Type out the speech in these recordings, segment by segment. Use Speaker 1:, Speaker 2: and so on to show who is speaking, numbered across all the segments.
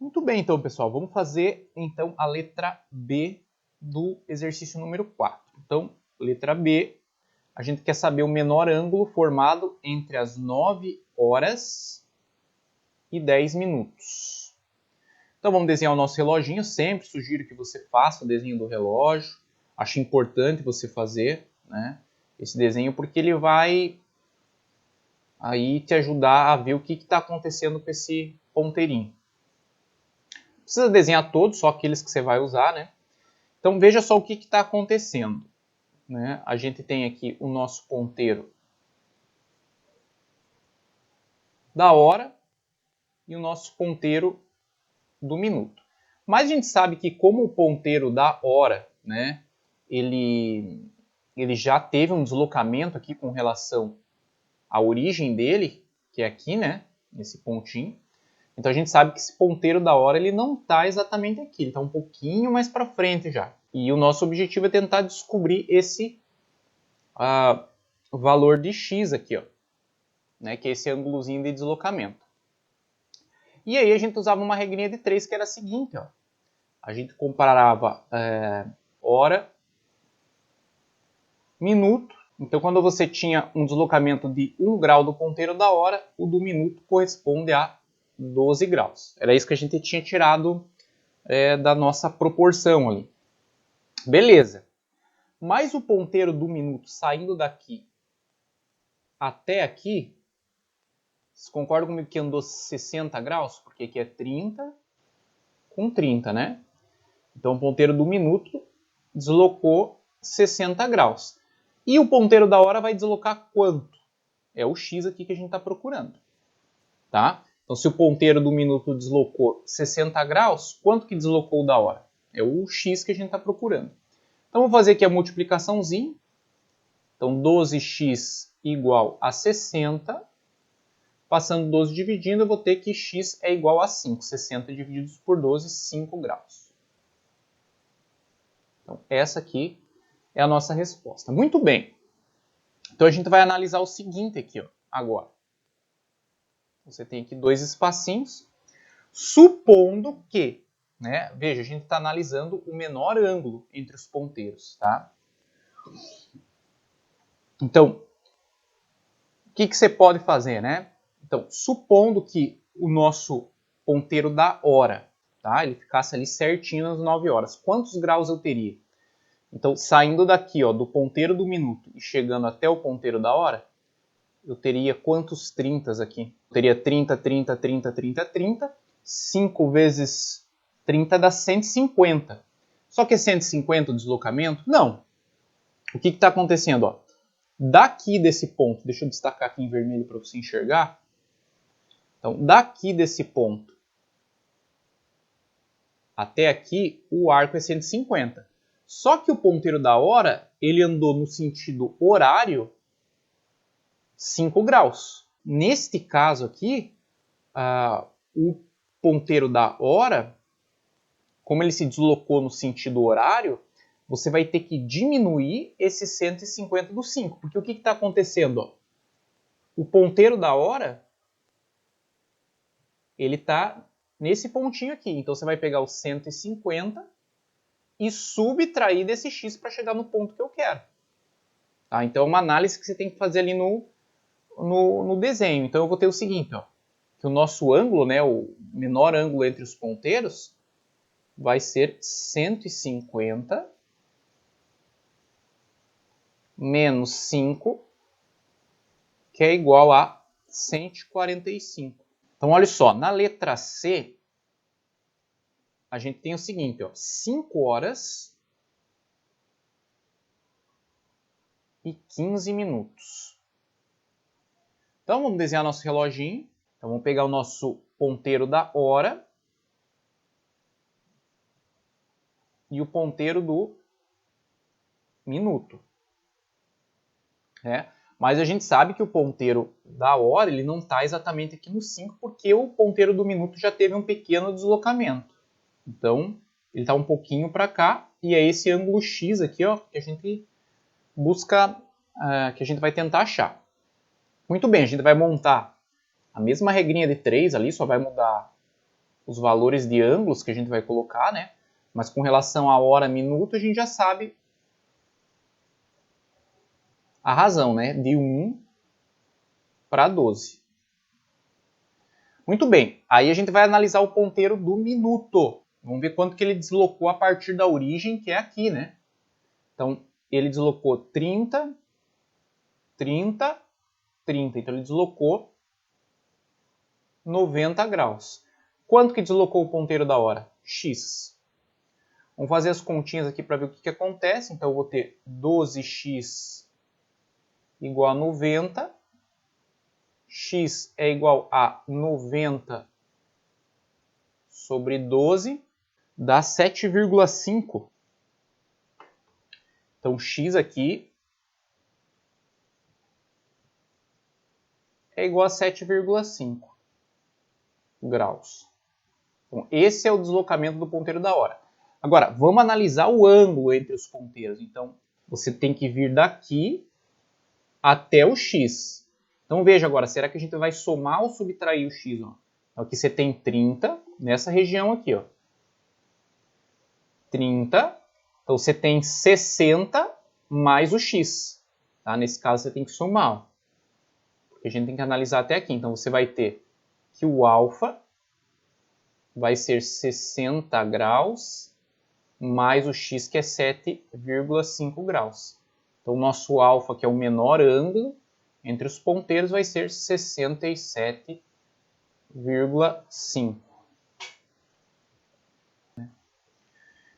Speaker 1: Muito bem, então, pessoal, vamos fazer então a letra B do exercício número 4. Então, letra B, a gente quer saber o menor ângulo formado entre as 9 horas e 10 minutos. Então, vamos desenhar o nosso reloginho. Sempre sugiro que você faça o desenho do relógio. Acho importante você fazer, né, esse desenho, porque ele vai aí te ajudar a ver o que está acontecendo com esse ponteirinho. Não precisa desenhar todos, só aqueles que você vai usar, né? Então veja só o que está acontecendo, né? A gente tem aqui o nosso ponteiro da hora e o nosso ponteiro do minuto. Mas a gente sabe que como o ponteiro da hora, né, ele já teve um deslocamento aqui com relação à origem dele, que é aqui, né, nesse pontinho. Então a gente sabe que esse ponteiro da hora ele não está exatamente aqui, ele está um pouquinho mais para frente já. E o nosso objetivo é tentar descobrir esse valor de x aqui, ó, né, que é esse ângulozinho de deslocamento. E aí a gente usava uma regrinha de 3 que era a seguinte, ó. A gente comparava hora, minuto. Então quando você tinha um deslocamento de 1 grau do ponteiro da hora, o do minuto corresponde a 12 graus. Era isso que a gente tinha tirado da nossa proporção ali. Beleza. Mas o ponteiro do minuto saindo daqui até aqui, vocês concordam comigo que andou 60 graus? Porque aqui é 30 com 30, né? Então o ponteiro do minuto deslocou 60 graus. E o ponteiro da hora vai deslocar quanto? É o x aqui que a gente está procurando. Tá? Então se o ponteiro do minuto deslocou 60 graus, quanto que deslocou da hora? É o x que a gente está procurando. Então vou fazer aqui a multiplicaçãozinha. Então 12x igual a 60. Passando 12 dividindo, eu vou ter que x é igual a 5. 60 divididos por 12, 5 graus. Então essa aqui é a nossa resposta. Muito bem. Então a gente vai analisar o seguinte aqui, ó, agora. Você tem aqui dois espacinhos. Supondo que, né, veja, a gente está analisando o menor ângulo entre os ponteiros, tá? Então, o que você pode fazer, né? Então, supondo que o nosso ponteiro da hora, tá? Ele ficasse ali certinho nas 9 horas. Quantos graus eu teria? Então, saindo daqui, ó, do ponteiro do minuto e chegando até o ponteiro da hora, eu teria quantos 30 aqui? Eu teria 30, 30, 30, 30, 30. 5 vezes 30 dá 150. Só que é 150 o deslocamento? Não. O que está acontecendo? Ó? Daqui desse ponto, deixa eu destacar aqui em vermelho para você enxergar. Então, daqui desse ponto até aqui, o arco é 150. Só que o ponteiro da hora, ele andou no sentido horário 5 graus. Neste caso aqui, o ponteiro da hora, como ele se deslocou no sentido horário, você vai ter que diminuir esse 150 do 5. Porque o que está acontecendo? Ó? O ponteiro da hora, ele está nesse pontinho aqui. Então você vai pegar o 150 e subtrair desse x para chegar no ponto que eu quero. Tá? Então é uma análise que você tem que fazer ali no desenho. Então eu vou ter o seguinte, ó, que o nosso ângulo, né, o menor ângulo entre os ponteiros, vai ser 150 menos 5, que é igual a 145. Então olha só, na letra C, a gente tem o seguinte, ó, 5 horas e 15 minutos. Então vamos desenhar nosso reloginho. Então vamos pegar o nosso ponteiro da hora e o ponteiro do minuto. Mas a gente sabe que o ponteiro da hora ele não está exatamente aqui no 5, porque o ponteiro do minuto já teve um pequeno deslocamento. Então, ele está um pouquinho para cá, e é esse ângulo X aqui, ó, que a gente busca, que a gente vai tentar achar. Muito bem, a gente vai montar a mesma regrinha de 3 ali, só vai mudar os valores de ângulos que a gente vai colocar, né? Mas com relação a hora, minuto, a gente já sabe a razão, né? De 1 para 12. Muito bem, aí a gente vai analisar o ponteiro do minuto. Vamos ver quanto que ele deslocou a partir da origem, que é aqui, né? Então, ele deslocou 30, 30, 30. Então, ele deslocou 90 graus. Quanto que deslocou o ponteiro da hora? X. Vamos fazer as continhas aqui para ver o que acontece. Então, eu vou ter 12x igual a 90. X é igual a 90 sobre 12, dá 7,5. Então, x aqui é igual a 7,5 graus. Então, esse é o deslocamento do ponteiro da hora. Agora, vamos analisar o ângulo entre os ponteiros. Então, você tem que vir daqui até o x. Então, veja agora, será que a gente vai somar ou subtrair o x? Ó? Então, aqui você tem 30, nessa região aqui. Ó. 30. Então, você tem 60 mais o x. Tá? Nesse caso, você tem que somar. Ó. Porque a gente tem que analisar até aqui. Então, você vai ter que o alfa vai ser 60 graus mais o x, que é 7,5 graus. Então, o nosso alfa, que é o menor ângulo entre os ponteiros, vai ser 67,5.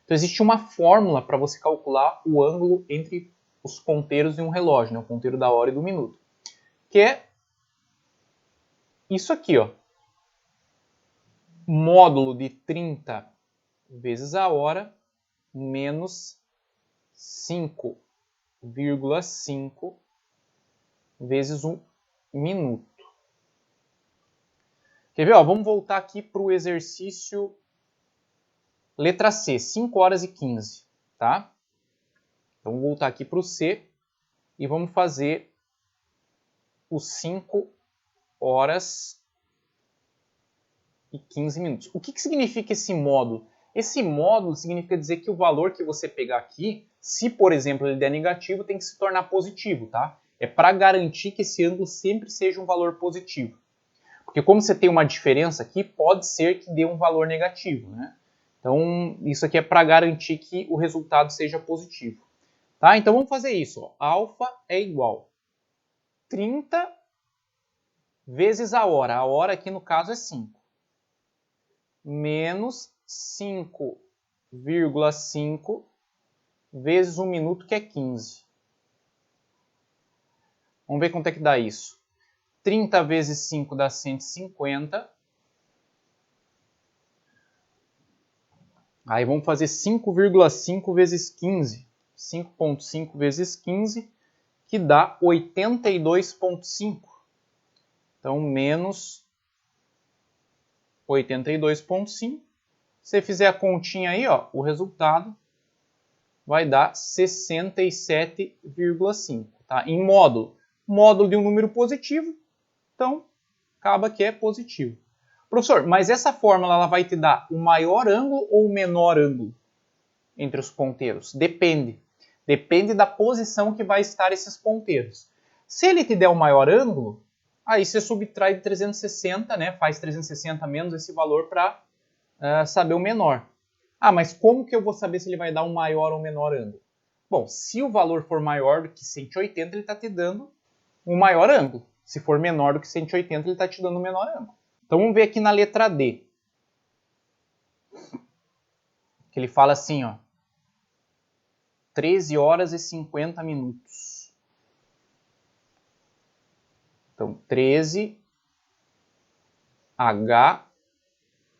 Speaker 1: Então, existe uma fórmula para você calcular o ângulo entre os ponteiros de um relógio, né? O ponteiro da hora e do minuto, que é isso aqui, ó. Módulo de 30 vezes a hora menos 5,5 vezes um minuto. Quer ver? Ó, vamos voltar aqui para o exercício letra C, 5 horas e 15. Tá? Então, vamos voltar aqui para o C e vamos fazer os 5 horas e 15 minutos. O que significa esse módulo? Esse módulo significa dizer que o valor que você pegar aqui, se por exemplo ele der negativo, tem que se tornar positivo, tá? É para garantir que esse ângulo sempre seja um valor positivo. Porque como você tem uma diferença aqui, pode ser que dê um valor negativo, né? Então, isso aqui é para garantir que o resultado seja positivo. Tá? Então, vamos fazer isso. Ó. Alfa é igual a 30 vezes a hora. A hora aqui no caso é 5. Menos 5,5 vezes 1 minuto, que é 15. Vamos ver quanto é que dá isso. 30 vezes 5 dá 150. Aí vamos fazer 5,5 vezes 15. 5,5 vezes 15, que dá 82,5. Então, menos 82,5. Se você fizer a continha aí, ó, o resultado vai dar 67,5. Tá? Em módulo. Módulo de um número positivo, então acaba que é positivo. Professor, mas essa fórmula ela vai te dar o maior ângulo ou o menor ângulo entre os ponteiros? Depende. Depende da posição que vai estar esses ponteiros. Se ele te der o maior ângulo, aí você subtrai de 360, né? Faz 360 menos esse valor para saber o menor. Ah, mas como que eu vou saber se ele vai dar um maior ou menor ângulo? Bom, se o valor for maior do que 180, ele está te dando um maior ângulo. Se for menor do que 180, ele está te dando um menor ângulo. Então vamos ver aqui na letra D. Que ele fala assim, ó. 13 horas e 50 minutos. Então, 13 H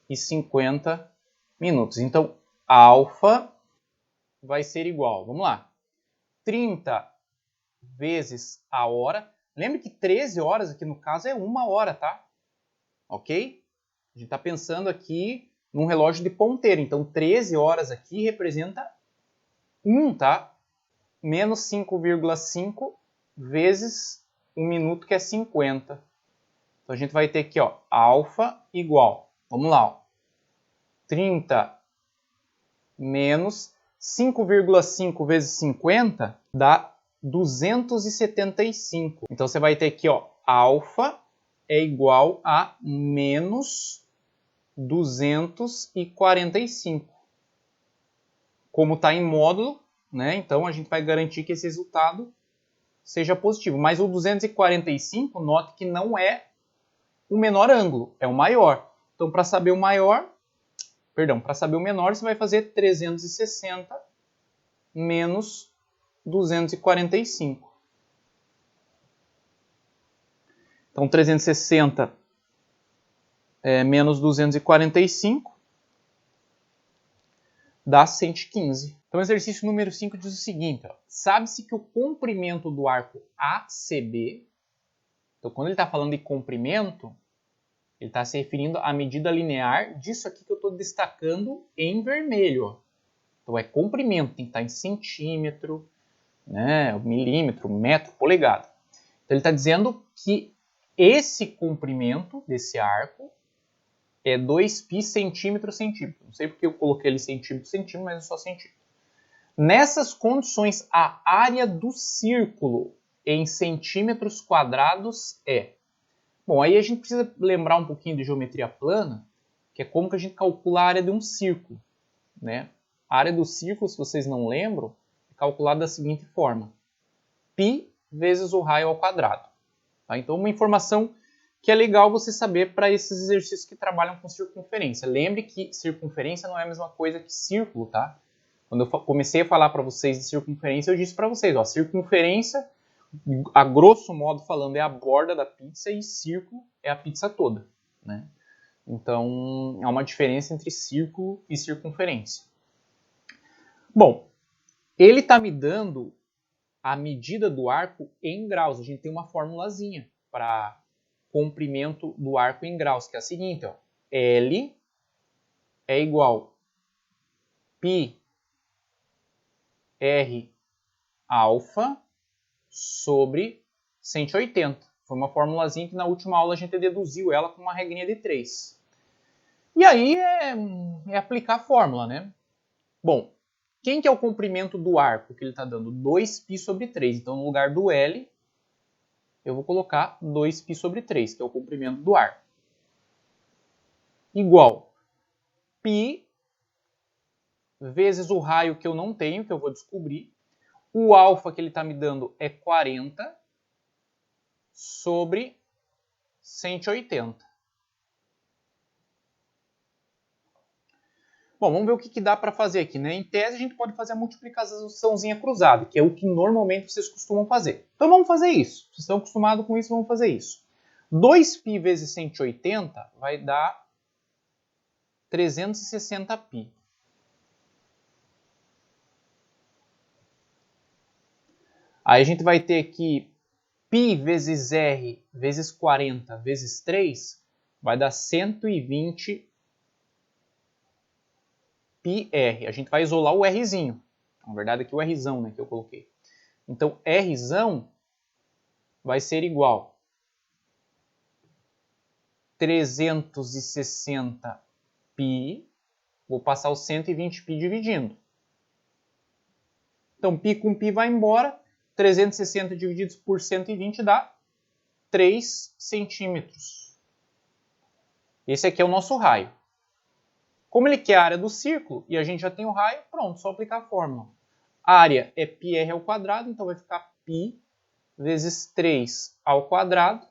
Speaker 1: e 50 minutos. Então, alfa vai ser igual, vamos lá, 30 vezes a hora. Lembre que 13 horas aqui no caso é 1 hora, tá? Ok? A gente está pensando aqui num relógio de ponteiro. Então, 13 horas aqui representa 1, tá? Menos 5,5 vezes 1 minuto, que é 50. Então, a gente vai ter aqui, ó, alfa igual. Vamos lá, ó. 30 menos 5,5 vezes 50 dá 275. Então você vai ter aqui, ó, alfa é igual a menos 245. Como está em módulo, né? Então a gente vai garantir que esse resultado seja positivo. Mas o 245, note que não é o menor ângulo, é o maior. Então para saber o maior, para saber o menor, você vai fazer 360 menos 245. Então 360 menos 245 dá 115. Então o exercício número 5 diz o seguinte: sabe-se que o comprimento do arco ACB, então quando ele está falando de comprimento, ele está se referindo à medida linear disso aqui que eu estou destacando em vermelho. Então é comprimento, tem que estar em centímetro, né, milímetro, metro, polegada. Então ele está dizendo que esse comprimento desse arco é 2π centímetro. Não sei porque eu coloquei ele centímetro, mas é só centímetro. Nessas condições, a área do círculo em centímetros quadrados é... Bom, aí a gente precisa lembrar um pouquinho de geometria plana, que é como que a gente calcula a área de um círculo, né? A área do círculo, se vocês não lembram, é calculada da seguinte forma: π vezes o raio ao quadrado. Tá? Então, uma informação que é legal você saber para esses exercícios que trabalham com circunferência. Lembre que circunferência não é a mesma coisa que círculo, tá? Quando eu comecei a falar para vocês de circunferência, eu disse para vocês, ó, circunferência, a grosso modo falando, é a borda da pizza e círculo é a pizza toda, né? Então, há uma diferença entre círculo e circunferência. Bom, ele está me dando a medida do arco em graus. A gente tem uma formulazinha para comprimento do arco em graus, que é a seguinte, ó, L é igual π r alfa sobre 180. Foi uma formulazinha que na última aula a gente deduziu ela com uma regrinha de 3. E aí é aplicar a fórmula, né? Bom, quem que é o comprimento do arco que ele está dando? 2π sobre 3. Então, no lugar do L, eu vou colocar 2π sobre 3, que é o comprimento do arco. Igual π vezes o raio que eu não tenho, que eu vou descobrir. O alfa que ele está me dando é 40 sobre 180. Bom, vamos ver o que dá para fazer aqui, né? Em tese, a gente pode fazer a multiplicaçãozinha cruzada, que é o que normalmente vocês costumam fazer. Então, vamos fazer isso. Vocês estão acostumados com isso, vamos fazer isso. 2π vezes 180 vai dar 360π. Aí a gente vai ter aqui π vezes r vezes 40 vezes 3 vai dar 120 πr. A gente vai isolar o rzinho. Na verdade aqui o rzão, né, que eu coloquei. Então rzão vai ser igual a 360π. Vou passar o 120π dividindo. Então π com π vai embora. 360 divididos por 120 dá 3 centímetros. Esse aqui é o nosso raio. Como ele quer a área do círculo e a gente já tem o raio, pronto, só aplicar a fórmula. A área é πr ao quadrado, então vai ficar π vezes 3 ao quadrado.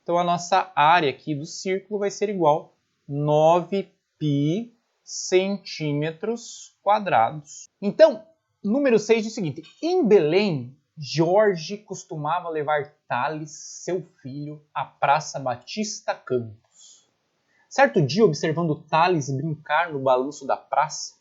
Speaker 1: Então a nossa área aqui do círculo vai ser igual a 9π centímetros quadrados. Então, número 6 diz o seguinte: em Belém, Jorge costumava levar Thales, seu filho, à Praça Batista Campos. Certo dia, observando Thales brincar no balanço da praça,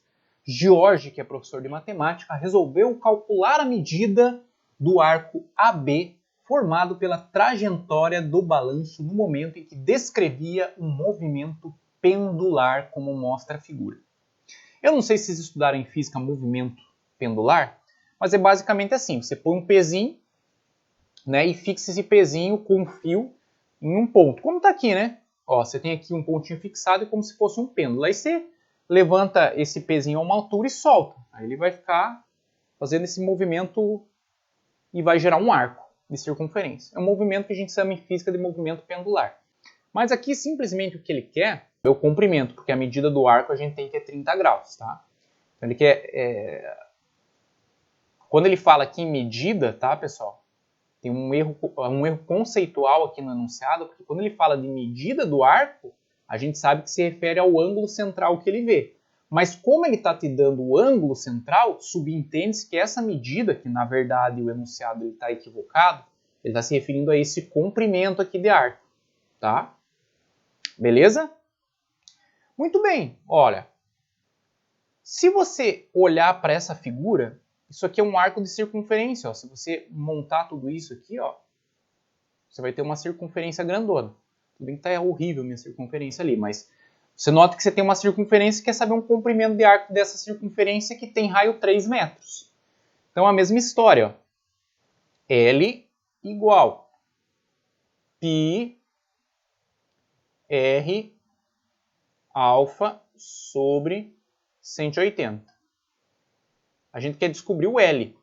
Speaker 1: Jorge, que é professor de matemática, resolveu calcular a medida do arco AB formado pela trajetória do balanço no momento em que descrevia um movimento pendular, como mostra a figura. Eu não sei se vocês estudaram em física movimento pendular, mas é basicamente assim: você põe um pezinho, né, e fixa esse pezinho com um fio em um ponto, como está aqui, né? Ó, você tem aqui um pontinho fixado, é como se fosse um pêndulo. Aí você levanta esse pezinho a uma altura e solta. Aí ele vai ficar fazendo esse movimento e vai gerar um arco de circunferência. É um movimento que a gente chama em física de movimento pendular. Mas aqui simplesmente o que ele quer é o comprimento, porque a medida do arco a gente tem que é 30 graus. Tá? Então ele quer... Quando ele fala aqui em medida, tá, pessoal? Tem um erro conceitual aqui no enunciado, porque quando ele fala de medida do arco, a gente sabe que se refere ao ângulo central que ele vê. Mas como ele está te dando o ângulo central, subentende-se que essa medida, que na verdade o enunciado está equivocado, ele está se referindo a esse comprimento aqui de arco. Tá? Beleza? Muito bem, olha. Se você olhar para essa figura, isso aqui é um arco de circunferência. Ó. Se você montar tudo isso aqui, ó, você vai ter uma circunferência grandona. Tudo bem que está horrível a minha circunferência ali, mas você nota que você tem uma circunferência e quer saber um comprimento de arco dessa circunferência que tem raio 3 metros. Então a mesma história. Ó. L igual π r alfa sobre 180. A gente quer descobrir o L,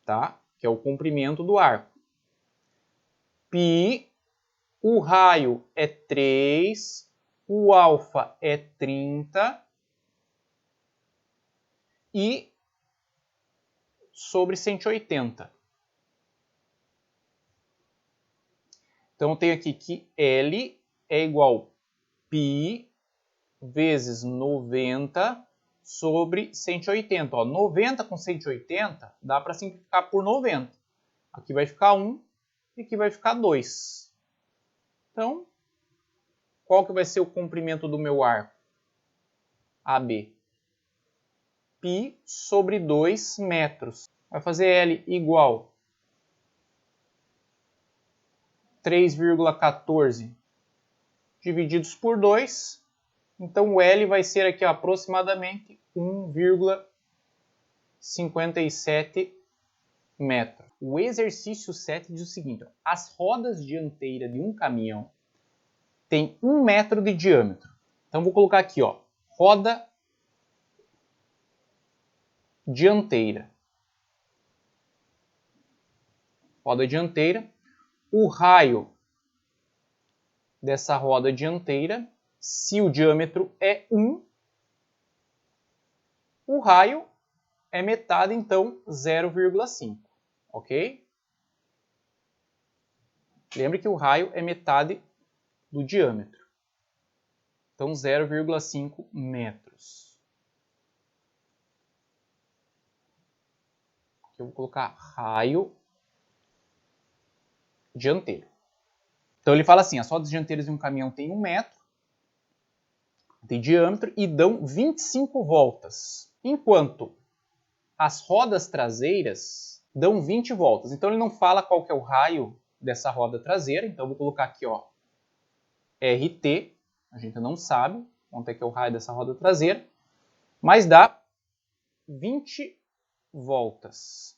Speaker 1: tá? Que é o comprimento do arco. Π, o raio é 3, o alfa é 30 e sobre 180. Então eu tenho aqui que L é igual a π vezes 90 sobre 180. Ó, 90 com 180 dá para simplificar por 90. Aqui vai ficar 1 e aqui vai ficar 2. Então, qual que vai ser o comprimento do meu arco? AB. Π sobre 2 metros. Vai fazer L igual 3,14 divididos por 2. Então o L vai ser aqui aproximadamente 1,57 metros. O exercício 7 diz o seguinte: ó, as rodas dianteiras de um caminhão têm 1 metro de diâmetro. Então vou colocar aqui, ó, roda dianteira. Roda dianteira. O raio dessa roda dianteira, se o diâmetro é 1, o raio é metade, então 0,5, ok? Lembre que o raio é metade do diâmetro. Então 0,5 metros. Aqui eu vou colocar raio dianteiro. Então ele fala assim, as rodas dianteiras de um caminhão têm 1 metro de diâmetro e dão 25 voltas, enquanto as rodas traseiras dão 20 voltas. Então ele não fala qual que é o raio dessa roda traseira, então eu vou colocar aqui, ó, RT, a gente não sabe quanto é que é o raio dessa roda traseira, mas dá 20 voltas.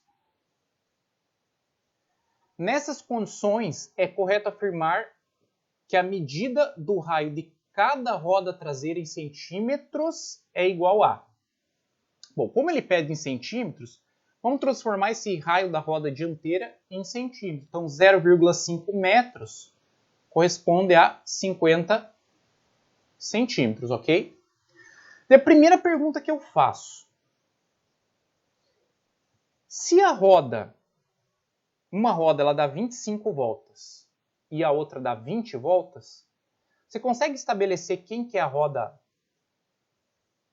Speaker 1: Nessas condições, é correto afirmar que a medida do raio de cada roda traseira em centímetros é igual a... Bom, como ele pede em centímetros, vamos transformar esse raio da roda dianteira em centímetros. Então, 0,5 metros corresponde a 50 centímetros, ok? E a primeira pergunta que eu faço: se a roda, uma roda ela dá 25 voltas e a outra dá 20 voltas, você consegue estabelecer quem que é a roda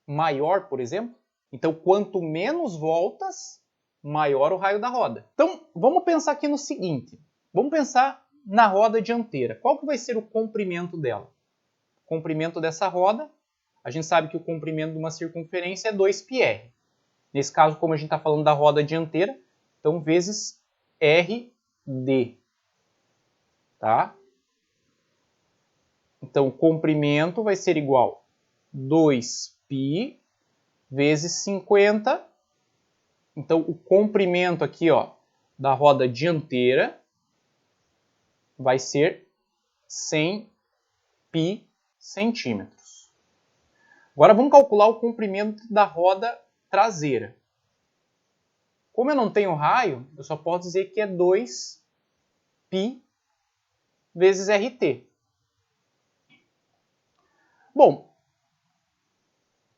Speaker 1: maior, por exemplo? Então, quanto menos voltas, maior o raio da roda. Então, vamos pensar aqui no seguinte. Vamos pensar na roda dianteira. Qual que vai ser o comprimento dela? O comprimento dessa roda, a gente sabe que o comprimento de uma circunferência é 2πr. Nesse caso, como a gente está falando da roda dianteira, então vezes RD. Tá? Então, o comprimento vai ser igual a 2π vezes 50. Então, o comprimento aqui, ó, da roda dianteira vai ser 100 π centímetros. Agora vamos calcular o comprimento da roda traseira. Como eu não tenho raio, eu só posso dizer que é 2π vezes RT. Bom,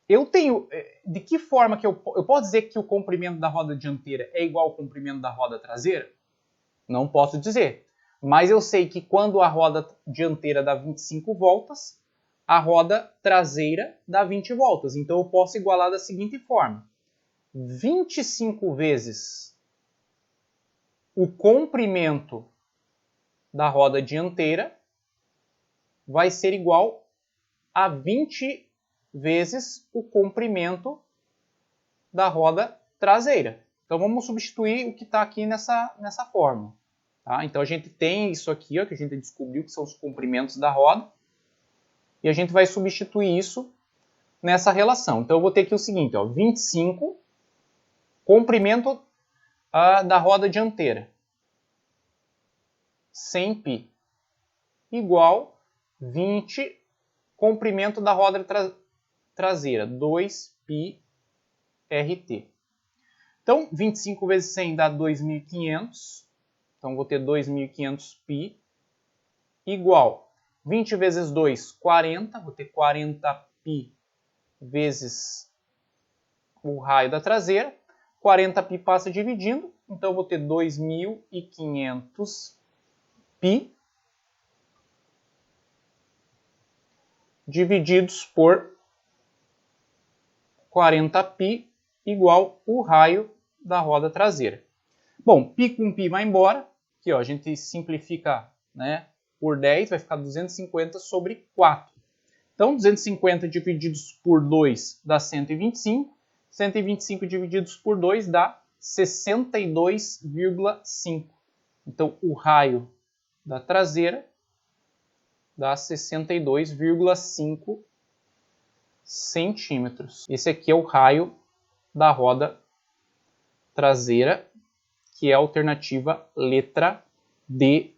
Speaker 1: eu tenho... De que forma que eu posso dizer que o comprimento da roda dianteira é igual ao comprimento da roda traseira? Não posso dizer. Mas eu sei que quando a roda dianteira dá 25 voltas, a roda traseira dá 20 voltas. Então eu posso igualar da seguinte forma. 25 vezes o comprimento da roda dianteira vai ser igual a 20 vezes o comprimento da roda traseira. Então vamos substituir o que está aqui nessa fórmula. Tá? Então a gente tem isso aqui, ó, que a gente descobriu que são os comprimentos da roda. E a gente vai substituir isso nessa relação. Então eu vou ter aqui o seguinte, ó, 25 comprimento da roda dianteira, 100π, igual 20 comprimento da roda traseira, 2π RT. Então, 25 vezes 100 dá 2.500. Então, vou ter 2.500π igual 20 vezes 2, 40. Vou ter 40π vezes o raio da traseira. 40π passa dividindo. Então, vou ter 2.500π divididos por 40π igual o raio da roda traseira. Bom, π com π vai embora. Aqui, ó, a gente simplifica, né, por 10, vai ficar 250 sobre 4. Então, 250 divididos por 2 dá 125. 125 divididos por 2 dá 62,5. Então, o raio da traseira dá 62,5 centímetros. Esse aqui é o raio da roda traseira, que é a alternativa letra D